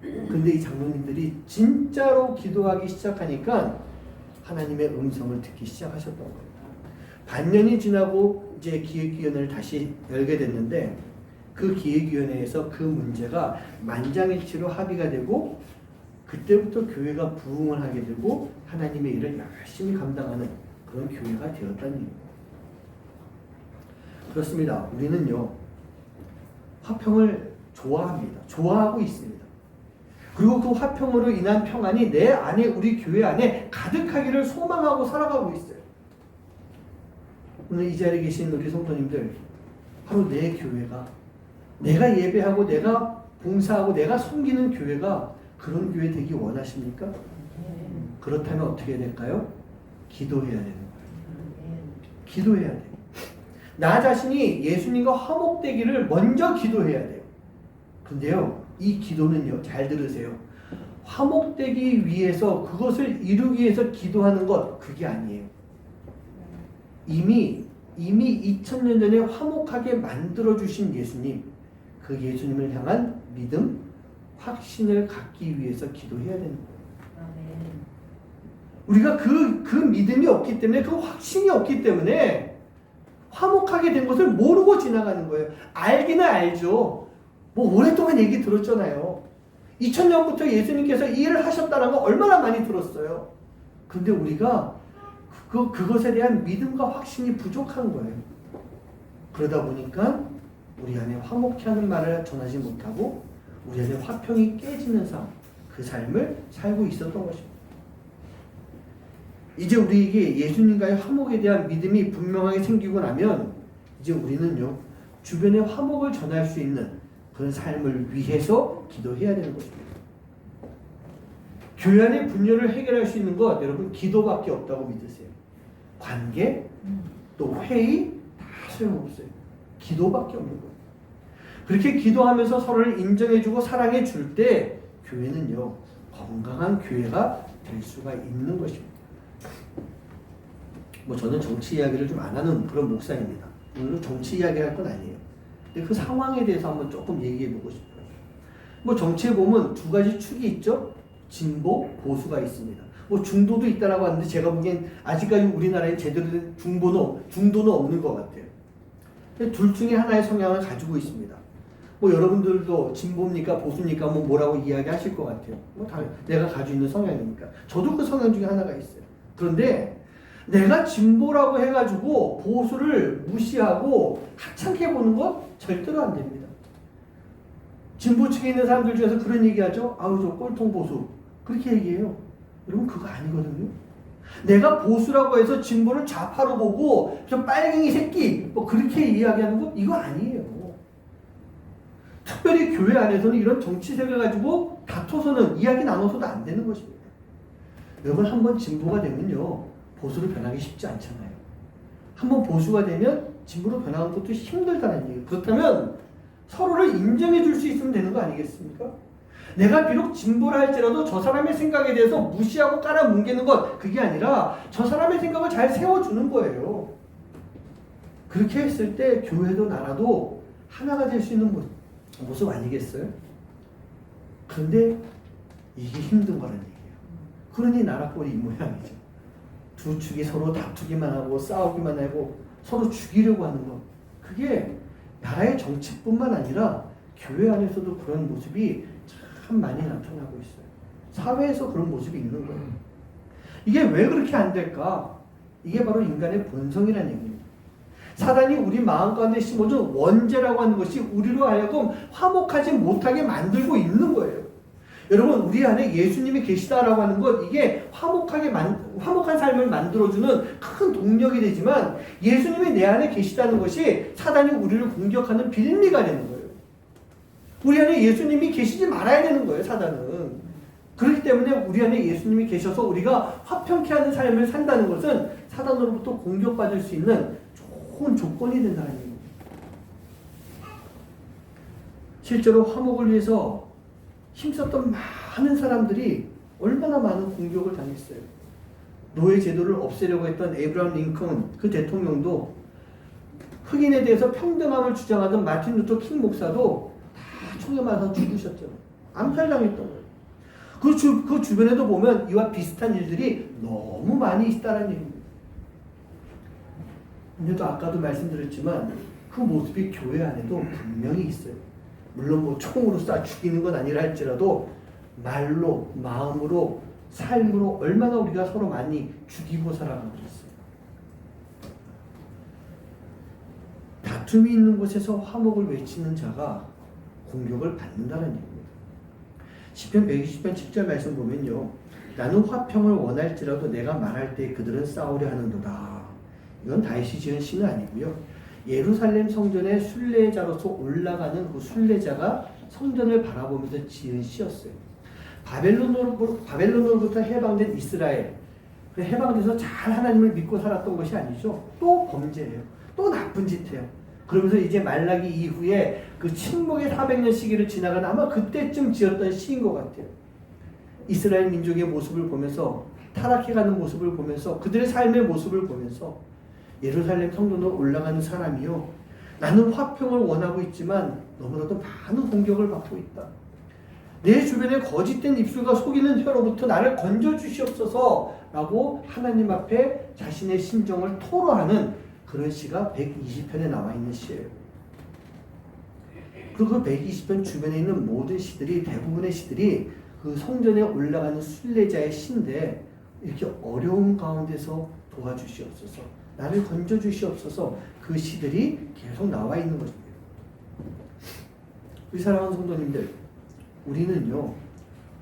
근데 이 장로님들이 진짜로 기도하기 시작하니까 하나님의 음성을 듣기 시작하셨던 거예요. 반년이 지나고 이제 기획위원회를 다시 열게 됐는데, 그 기획위원회에서 그 문제가 만장일치로 합의가 되고, 그때부터 교회가 부흥을 하게 되고 하나님의 일을 열심히 감당하는 그런 교회가 되었다는 얘기입니다. 그렇습니다. 우리는요, 화평을 좋아합니다. 좋아하고 있습니다. 그리고 그 화평으로 인한 평안이 내 안에, 우리 교회 안에 가득하기를 소망하고 살아가고 있어요. 오늘 이 자리에 계신 우리 성도님들, 바로 내 교회가, 내가 예배하고 내가 봉사하고 내가 섬기는 교회가 그런 교회 되기 원하십니까? 그렇다면 어떻게 해야 될까요? 기도해야 되는 거예요. 기도해야 돼요. 나 자신이 예수님과 화목되기를 먼저 기도해야 돼요. 근데요, 이 기도는요, 잘 들으세요. 화목되기 위해서, 그것을 이루기 위해서 기도하는 것, 그게 아니에요. 이미 2000년 전에 화목하게 만들어주신 예수님, 그 예수님을 향한 믿음, 확신을 갖기 위해서 기도해야 되는 거예요. 우리가 그 믿음이 없기 때문에, 그 확신이 없기 때문에 화목하게 된 것을 모르고 지나가는 거예요. 알기는 알죠. 뭐 오랫동안 얘기 들었잖아요. 2000년부터 예수님께서 이 일을 하셨다는 거 얼마나 많이 들었어요. 근데 우리가 그것에 대한 믿음과 확신이 부족한 거예요. 그러다 보니까 우리 안에 화목케 하는 말을 전하지 못하고 우리 안에 화평이 깨지는 삶, 그 삶을 살고 있었던 것입니다. 이제 우리에게 예수님과의 화목에 대한 믿음이 분명하게 생기고 나면 이제 우리는요, 주변에 화목을 전할 수 있는 그런 삶을 위해서 기도해야 되는 것입니다. 교회 안의 분열을 해결할 수 있는 것, 여러분, 기도밖에 없다고 믿으세요. 관계, 또 회의, 다 소용없어요. 기도밖에 없는 거예요. 그렇게 기도하면서 서로를 인정해주고 사랑해줄 때 교회는요, 건강한 교회가 될 수가 있는 것입니다. 저는 정치 이야기를 좀 안 하는 그런 목사입니다. 오늘은 정치 이야기 할 건 아니에요. 근데 그 상황에 대해서 한번 조금 얘기해 보고 싶어요. 정치에 보면 두 가지 축이 있죠. 진보, 보수가 있습니다. 중도도 있다라고 하는데 제가 보기엔 아직까지 우리나라에 제대로 된 중도는 없는 것 같아요. 둘 중에 하나의 성향을 가지고 있습니다. 여러분들도 진보입니까 보수입니까 뭐라고 이야기하실 것 같아요. 다 내가 가지고 있는 성향이니까. 저도 그 성향 중에 하나가 있어요. 그런데 내가 진보라고 해가지고 보수를 무시하고 하찮게 보는 건 절대로 안 됩니다. 진보 측에 있는 사람들 중에서 그런 얘기하죠. 아우 저 꼴통 보수. 그렇게 얘기해요. 여러분 그거 아니거든요. 내가 보수라고 해서 진보를 좌파로 보고 저 빨갱이 새끼 그렇게 이야기하는 거 이거 아니에요. 특별히 교회 안에서는 이런 정치색을 가지고 다퉈서는 이야기 나눠서도 안 되는 것입니다. 여러분 한번 진보가 되면요 보수로 변하기 쉽지 않잖아요. 한번 보수가 되면 진보로 변하는 것도 힘들다는 얘기예요. 그렇다면 서로를 인정해 줄 수 있으면 되는 거 아니겠습니까? 내가 비록 진보를 할지라도 저 사람의 생각에 대해서 무시하고 깔아뭉개는 것 그게 아니라 저 사람의 생각을 잘 세워주는 거예요. 그렇게 했을 때 교회도 나라도 하나가 될 수 있는 모습 아니겠어요? 그런데 이게 힘든 거라는 얘기예요. 그러니 나라 꼴이 이 모양이죠. 두 축이 서로 다투기만 하고 싸우기만 하고 서로 죽이려고 하는 것. 그게 나라의 정치뿐만 아니라 교회 안에서도 그런 모습이 참 많이 나타나고 있어요. 사회에서 그런 모습이 있는 거예요. 이게 왜 그렇게 안 될까? 이게 바로 인간의 본성이라는 얘기입니다. 사단이 우리 마음 가운데 심어준 원죄라고 하는 것이 우리로 하여금 화목하지 못하게 만들고 있는 거예요. 여러분 우리 안에 예수님이 계시다라고 하는 것 이게 화목한 삶을 만들어주는 큰 동력이 되지만 예수님이 내 안에 계시다는 것이 사단이 우리를 공격하는 빌미가 되는 거예요. 우리 안에 예수님이 계시지 말아야 되는 거예요. 사단은. 그렇기 때문에 우리 안에 예수님이 계셔서 우리가 화평케 하는 삶을 산다는 것은 사단으로부터 공격받을 수 있는 좋은 조건이 된다는 얘기입니다. 실제로 화목을 위해서 힘썼던 많은 사람들이 얼마나 많은 공격을 당했어요. 노예 제도를 없애려고 했던 에이브라함 링컨 그 대통령도 흑인에 대해서 평등함을 주장하던 마틴 루터 킹 목사도 다 총에 맞아서 죽으셨죠. 암살당했던 거예요. 그 주변에도 보면 이와 비슷한 일들이 너무 많이 있다는 얘기입니다. 근데도 아까도 말씀드렸지만 그 모습이 교회 안에도 분명히 있어요. 물론 총으로 쏴 죽이는 건 아니라 할지라도 말로, 마음으로, 삶으로 얼마나 우리가 서로 많이 죽이고 살아가고 있어요. 다툼이 있는 곳에서 화목을 외치는 자가 공격을 받는다는 얘기입니다. 시편 120편 7절 말씀 보면요. 나는 화평을 원할지라도 내가 말할 때 그들은 싸우려 하는도다. 이건 다윗이 지은 시는 아니고요. 예루살렘 성전의 순례자로서 올라가는 그 순례자가 성전을 바라보면서 지은 시였어요. 바벨론으로부터 해방된 이스라엘, 해방돼서 잘 하나님을 믿고 살았던 것이 아니죠. 또 범죄해요. 또 나쁜 짓 해요. 그러면서 이제 말라기 이후에 그 침묵의 400년 시기를 지나간 아마 그때쯤 지었던 시인 것 같아요. 이스라엘 민족의 모습을 보면서 타락해가는 모습을 보면서 그들의 삶의 모습을 보면서 예루살렘 성전으로 올라가는 사람이요. 나는 화평을 원하고 있지만 너무나도 많은 공격을 받고 있다. 내 주변에 거짓된 입술과 속이는 혀로부터 나를 건져주시옵소서 라고 하나님 앞에 자신의 심정을 토로하는 그런 시가 120편에 나와 있는 시예요. 그리고 그 120편 주변에 있는 모든 시들이 대부분의 시들이 그 성전에 올라가는 순례자의 시인데 이렇게 어려운 가운데서 도와주시옵소서 나를 건져 주시옵소서. 그 시들이 계속 나와 있는 것입니다. 우리 사랑하는 성도님들, 우리는요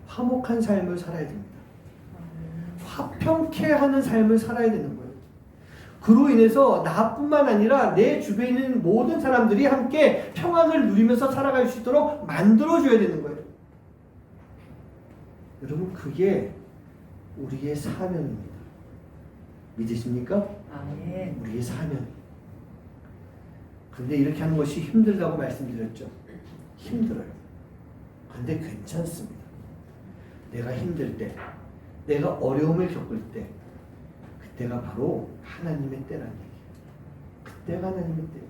화목한 삶을 살아야 됩니다. 화평케 하는 삶을 살아야 되는 거예요. 그로 인해서 나뿐만 아니라 내 주변에 있는 모든 사람들이 함께 평안을 누리면서 살아갈 수 있도록 만들어줘야 되는 거예요. 여러분, 그게 우리의 사명입니다. 믿으십니까? 아멘. 우리의 사명. 근데 이렇게 하는 것이 힘들다고 말씀드렸죠. 힘들어요. 근데 괜찮습니다. 내가 힘들 때, 내가 어려움을 겪을 때, 그때가 바로 하나님의 때라는 얘기예요. 그때가 하나님의 때예요.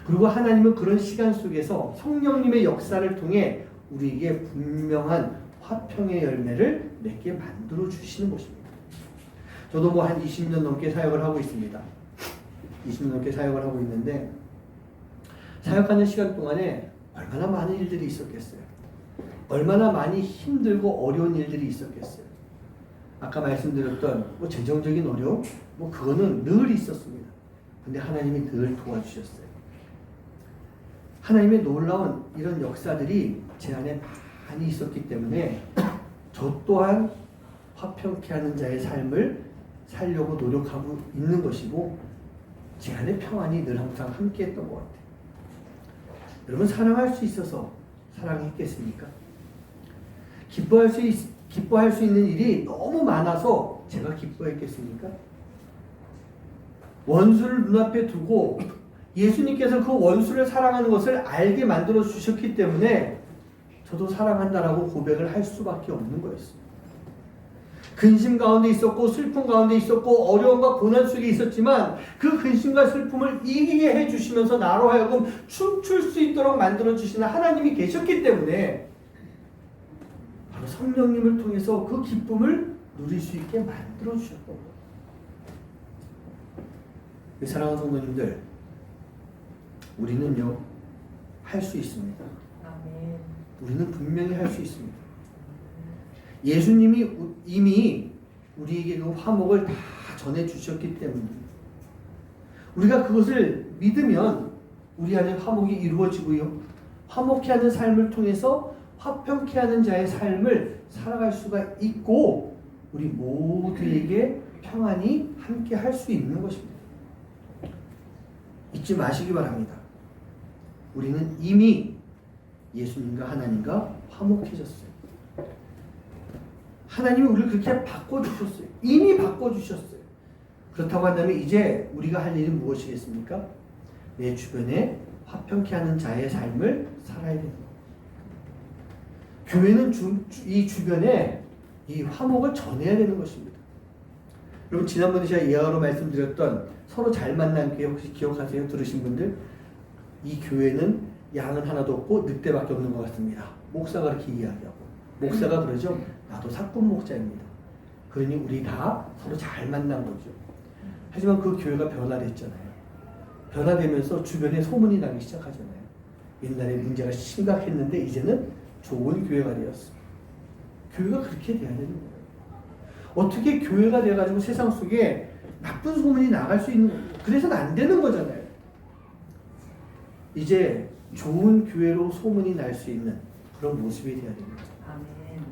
그리고 하나님은 그런 시간 속에서 성령님의 역사를 통해 우리에게 분명한 화평의 열매를 맺게 만들어 주시는 것입니다. 저도 뭐 한 20년 넘게 사역을 하고 있습니다. 20년 넘게 사역을 하고 있는데, 사역하는 시간 동안에 얼마나 많은 일들이 있었겠어요. 얼마나 많이 힘들고 어려운 일들이 있었겠어요. 아까 말씀드렸던 뭐 재정적인 어려움, 뭐 그거는 늘 있었습니다. 근데 하나님이 늘 도와주셨어요. 하나님의 놀라운 이런 역사들이 제 안에 많이 있었기 때문에 저 또한 화평케 하는 자의 삶을 살려고 노력하고 있는 것이고, 제 안에 평안이 늘 항상 함께 했던 것 같아요. 여러분, 사랑할 수 있어서 사랑했겠습니까? 기뻐할 수 있는 일이 너무 많아서 제가 기뻐했겠습니까? 원수를 눈앞에 두고 예수님께서 그 원수를 사랑하는 것을 알게 만들어 주셨기 때문에 저도 사랑한다라고 고백을 할 수밖에 없는 거였어요. 근심 가운데 있었고 슬픔 가운데 있었고 어려움과 고난 속에 있었지만 그 근심과 슬픔을 이기게 해주시면서 나로 하여금 춤출 수 있도록 만들어주시는 하나님이 계셨기 때문에 바로 성령님을 통해서 그 기쁨을 누릴 수 있게 만들어주셨던 거예요. 사랑하는 성도님들, 우리는요 할 수 있습니다. 아멘. 우리는 분명히 할 수 있습니다. 예수님이 이미 우리에게 그 화목을 다 전해주셨기 때문에 우리가 그것을 믿으면 우리 안에 화목이 이루어지고요, 화목케 하는 삶을 통해서 화평케 하는 자의 삶을 살아갈 수가 있고 우리 모두에게 평안이 함께 할 수 있는 것입니다. 잊지 마시기 바랍니다. 우리는 이미 예수님과 하나님과 화목해졌어요. 하나님이 우리를 그렇게 바꿔주셨어요. 이미 바꿔주셨어요. 그렇다고 한다면 이제 우리가 할 일은 무엇이겠습니까? 내 주변에 화평케 하는 자의 삶을 살아야 되는 거예요. 교회는 이 주변에 이 화목을 전해야 되는 것입니다. 여러분, 지난번에 제가 예화로 말씀드렸던 서로 잘 만난 교회 혹시 기억하세요? 들으신 분들? 이 교회는 양은 하나도 없고 늑대밖에 없는 것 같습니다. 목사가 그렇게 이야기하고, 목사가 그러죠. 나도 사꾼 목자입니다. 그러니 우리 다 서로 잘 만난 거죠. 하지만 그 교회가 변화됐잖아요. 변화되면서 주변에 소문이 나기 시작하잖아요. 옛날에 문제가 심각했는데 이제는 좋은 교회가 되었어요. 교회가 그렇게 돼야 되는 거예요. 어떻게 교회가 돼가지고 세상 속에 나쁜 소문이 나갈 수 있는, 그래서는 안 되는 거잖아요. 이제 좋은 교회로 소문이 날 수 있는 그런 모습이 돼야 됩니다. 아멘.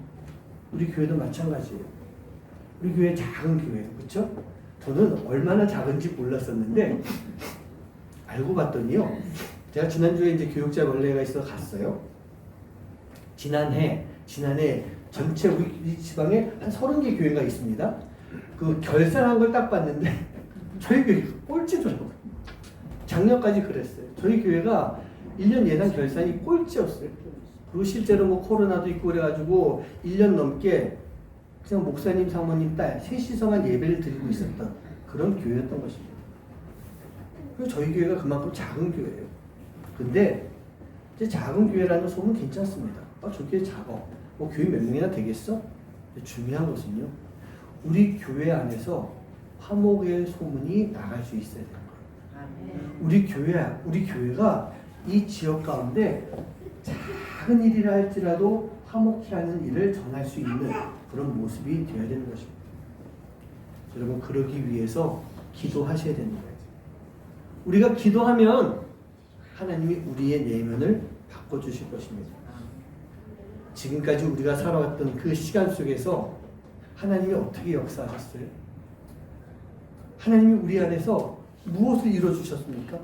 우리 교회도 마찬가지예요. 우리 교회 작은 교회예요. 그렇죠? 저는 얼마나 작은지 몰랐었는데 알고 봤더니요, 제가 지난주에 이제 교육자 원래가 있어서 갔어요. 지난해 전체 우리 지방에 한 30개 교회가 있습니다. 그 결산한 걸 딱 봤는데 저희 교회가 꼴찌더라고요. 작년까지 그랬어요. 저희 교회가 1년 예산 결산이 꼴찌였어요. 그리고 실제로 뭐 코로나도 있고 그래가지고 1년 넘게 그냥 목사님, 사모님, 딸 셋이서만 예배를 드리고 있었던 그런 교회였던 것입니다. 그리고 저희 교회가 그만큼 작은 교회예요. 근데 이제 작은 교회라는 소문 괜찮습니다. 저 교회 작아. 뭐 교회 몇 명이나 되겠어? 중요한 것은요, 우리 교회 안에서 화목의 소문이 나갈 수 있어야 되는 거예요. 우리 교회가 이 지역 가운데 작은 일이라 할지라도 화목케 하는 일을 전할 수 있는 그런 모습이 되어야 되는 것입니다. 여러분, 그러기 위해서 기도하셔야 되는 거예요. 우리가 기도하면 하나님이 우리의 내면을 바꿔주실 것입니다. 지금까지 우리가 살아왔던 그 시간 속에서 하나님이 어떻게 역사하셨어요? 하나님이 우리 안에서 무엇을 이루어주셨습니까?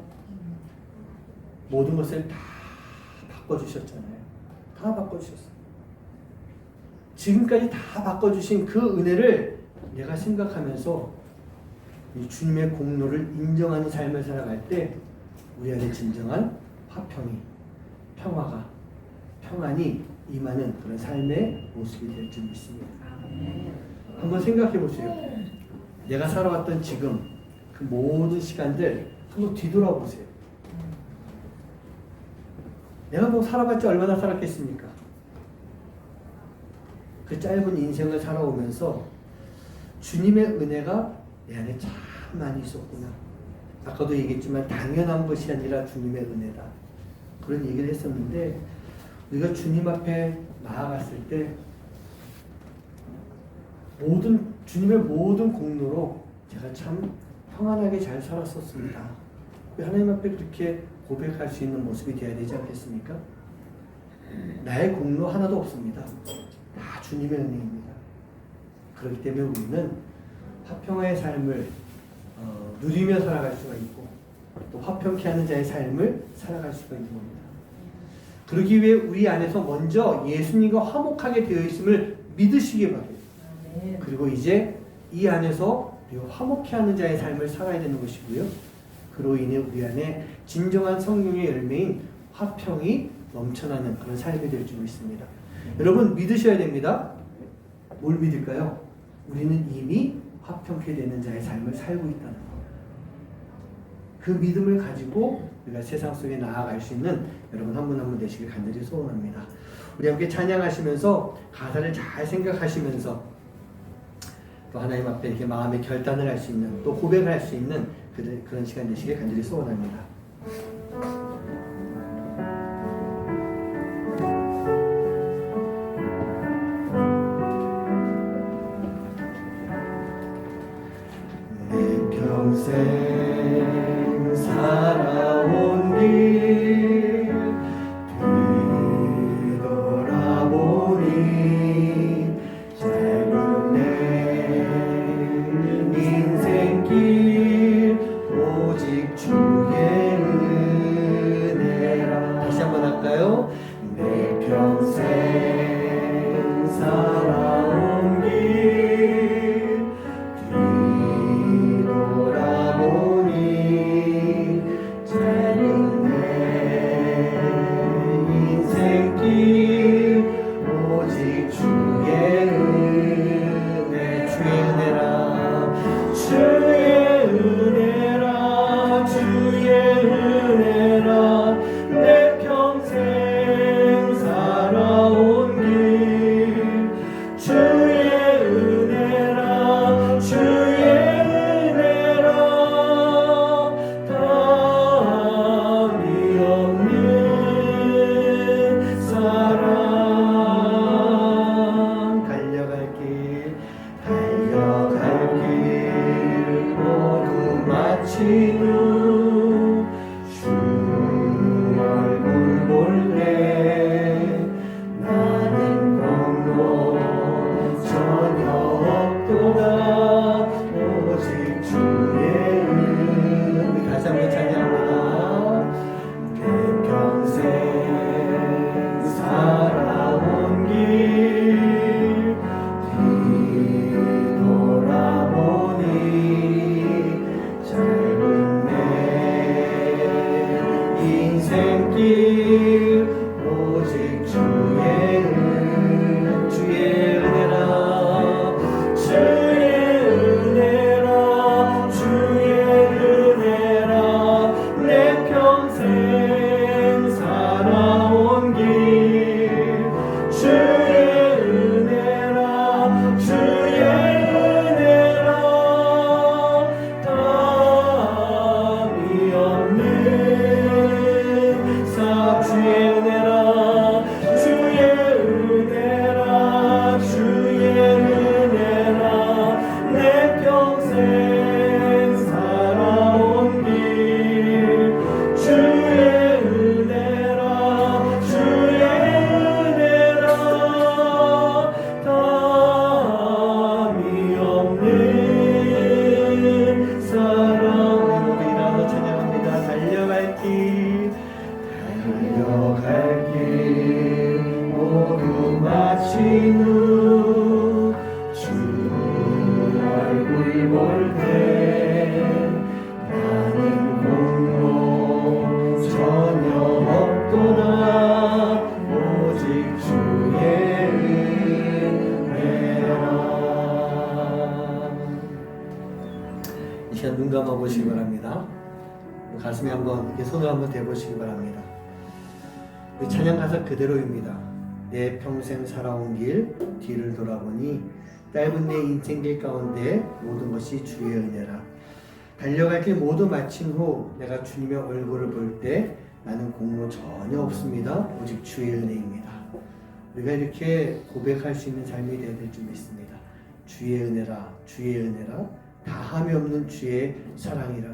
모든 것을 다 바꿔주셨잖아요. 다 바꿔주셨어요. 지금까지 다 바꿔주신 그 은혜를 내가 생각하면서 이 주님의 공로를 인정하는 삶을 살아갈 때 우리 안에 진정한 화평이, 평화가, 평안이 임하는 그런 삶의 모습이 될 줄 믿습니다. 한번 생각해 보세요. 내가 살아왔던 지금 그 모든 시간들 한번 뒤돌아보세요. 내가 뭐 살아봤자 얼마나 살았겠습니까? 그 짧은 인생을 살아오면서 주님의 은혜가 내 안에 참 많이 있었구나. 아까도 얘기했지만 당연한 것이 아니라 주님의 은혜다. 그런 얘기를 했었는데 우리가 주님 앞에 나아갔을 때 주님의 모든 공로로 제가 참 평안하게 잘 살았었습니다. 하나님 앞에 그렇게 고백할 수 있는 모습이 되어야 되지 않겠습니까? 나의 공로 하나도 없습니다. 다 주님의 은혜입니다. 그렇기 때문에 우리는 화평의 삶을 누리며 살아갈 수가 있고 또 화평케 하는 자의 삶을 살아갈 수가 있는 겁니다. 그러기 위해 우리 안에서 먼저 예수님과 화목하게 되어 있음을 믿으시기 바랍니다. 그리고 이제 이 안에서 화목케 하는 자의 삶을 살아야 되는 것이고요. 그로 인해 우리 안에 진정한 성령의 열매인 화평이 넘쳐나는 그런 삶이 될 줄 믿습니다. 여러분 믿으셔야 됩니다. 뭘 믿을까요? 우리는 이미 화평케 되는 자의 삶을 살고 있다는 것. 그 믿음을 가지고 우리가 세상 속에 나아갈 수 있는 여러분 한 분 한 분 되시길 간절히 소원합니다. 우리 함께 찬양하시면서 가사를 잘 생각하시면서 또 하나님 앞에 이렇게 마음의 결단을 할 수 있는 또 고백을 할 수 있는 그런 시간 되시길 간절히 소원합니다. 내 평생 살아온 길 뒤돌아보니 짧은 내 인생길 오직 주의 은혜라. 다시 한번 할까요? 내 평생 살아온 길 뒤돌아보니 짧은 내 인생길 오직 주의 은혜. 주의 은혜라 주의 은혜라 주의 은혜라 내 평생 살아 모두 마친 후 주 얼굴 볼 때 나는 공로 전혀 없도다 오직 주의 은혜라. 이 시간 눈 감아 보시기 바랍니다. 가슴에 한번 이렇게 손을 한번 대보시기 바랍니다. 찬양 가사 그대로입니다. 내 평생 살아온 길 뒤를 돌아보니 짧은 내 인생길 가운데 모든 것이 주의 은혜라. 달려갈 길 모두 마친 후 내가 주님의 얼굴을 볼 때 나는 공로 전혀 없습니다. 오직 주의 은혜입니다. 우리가 이렇게 고백할 수 있는 삶이 되어야 될 줄 믿습니다. 주의 은혜라, 주의 은혜라, 다함이 없는 주의 사랑이라.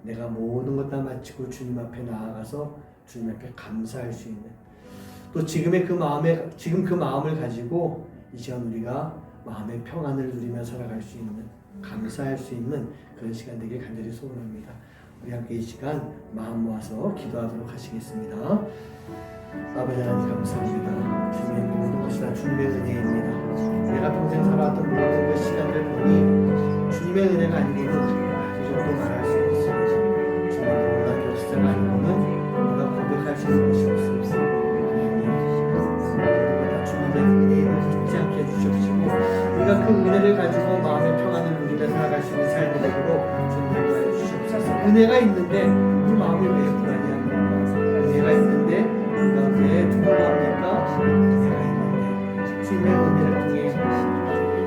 내가 모든 것 다 마치고 주님 앞에 나아가서 주님 앞에 감사할 수 있는, 또 지금 그 마음을 가지고 이 시간 우리가 마음의 평안을 누리며 살아갈 수 있는, 감사할 수 있는 그런 시간 되길 간절히 소원합니다. 우리 함께 이 시간 마음 모아서 기도하도록 하시겠습니다. 아버지 하나님 감사합니다. 주님의 모든 것이 다 주님의 은혜입니다. 내가 평생 살아왔던 모든 그 시간을 보니 주님의 은혜가 아니기는 이 정도 말할 수 없습니다. 주님의 놀라운 역사가 아니고는 내가 고백할 수 있는 것이 없습니다. 하나님, 주님의 은혜를 잊지 않게 해주시옵시고 우리가 그 은혜를 가지고 마음의 평안을 누리며 살아갈 수 있는 삶이 되도록 주님을 도와주시옵소서. 은혜가 있는데 우리 마음이 왜 불안해합니까? 은혜가 있는데 우리가 왜 두려워합니까? 은혜가 있는데 주님의 은혜를 통해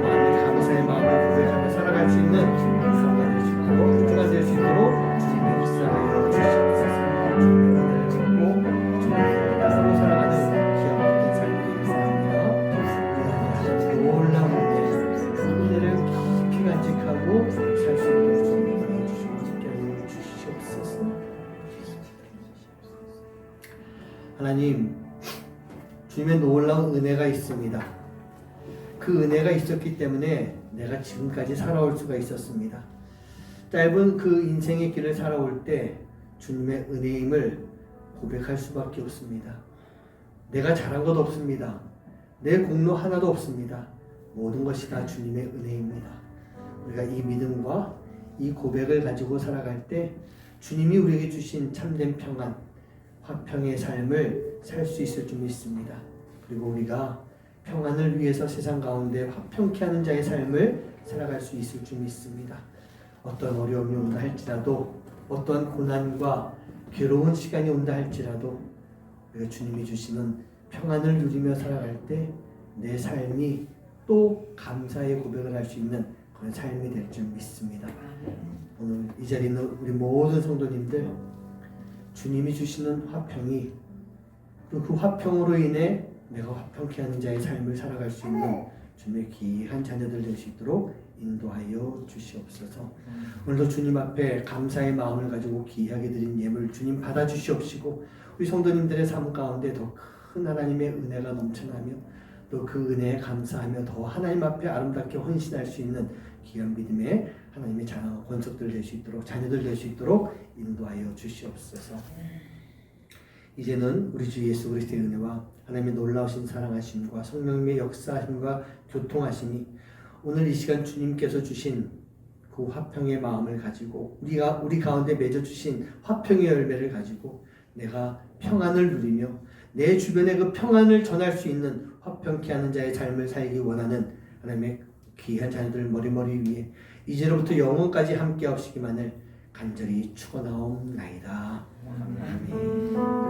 마음의 감사의 마음을 고백하며 살아갈 수 있는 사람가 될 수 있도록 주가 될 수 있도록 주님의 역사하여 주시옵소서. 주님의 은혜를 받고 주님의 따르고 살아가는 기억 같은 삶이 되길 바랍니다. 우리 놀라운 은혜를 깊이 간직하고 살 수 있도록 주님을 주시옵소서. 하나님, 주님의 놀라운 은혜가 있습니다. 그 은혜가 있었기 때문에 내가 지금까지 살아올 수가 있었습니다. 짧은 그 인생의 길을 살아올 때 주님의 은혜임을 고백할 수밖에 없습니다. 내가 잘한 것 없습니다. 내 공로 하나도 없습니다. 모든 것이 다 주님의 은혜입니다. 우리가 이 믿음과 이 고백을 가지고 살아갈 때 주님이 우리에게 주신 참된 평안, 화평의 삶을 살 수 있을 줄 믿습니다. 그리고 우리가 평안을 위해서 세상 가운데 화평케 하는 자의 삶을 살아갈 수 있을 줄 믿습니다. 어떤 어려움이 온다 할지라도, 어떤 고난과 괴로운 시간이 온다 할지라도 우리가 주님이 주시는 평안을 누리며 살아갈 때 내 삶이 또 감사의 고백을 할 수 있는 그런 삶이 될 줄 믿습니다. 오늘 이 자리에 있는 우리 모든 성도님들, 주님이 주시는 화평이, 또 그 화평으로 인해 내가 화평케 하는 자의 삶을 살아갈 수 있는 주님의 귀한 자녀들 될 수 있도록 인도하여 주시옵소서. 오늘도 주님 앞에 감사의 마음을 가지고 귀하게 드린 예물 주님 받아 주시옵시고 우리 성도님들의 삶 가운데 더 큰 하나님의 은혜가 넘쳐나며 또 그 은혜에 감사하며 더 하나님 앞에 아름답게 헌신할 수 있는 귀한 믿음의 하나님의 권속들 될 수 있도록, 자녀들 될 수 있도록 인도하여 주시옵소서. 이제는 우리 주 예수 그리스도의 은혜와 하나님의 놀라우신 사랑하심과 성령님의 역사하심과 교통하심이 오늘 이 시간 주님께서 주신 그 화평의 마음을 가지고 우리 가운데 맺어주신 화평의 열매를 가지고 내가 평안을 누리며 내 주변에 그 평안을 전할 수 있는 화평케 하는 자의 삶을 살기 원하는 하나님의 귀한 자녀들 머리머리 위에 이제로부터 영원까지 함께 하시기만을 간절히 축원하옵나이다. 아멘.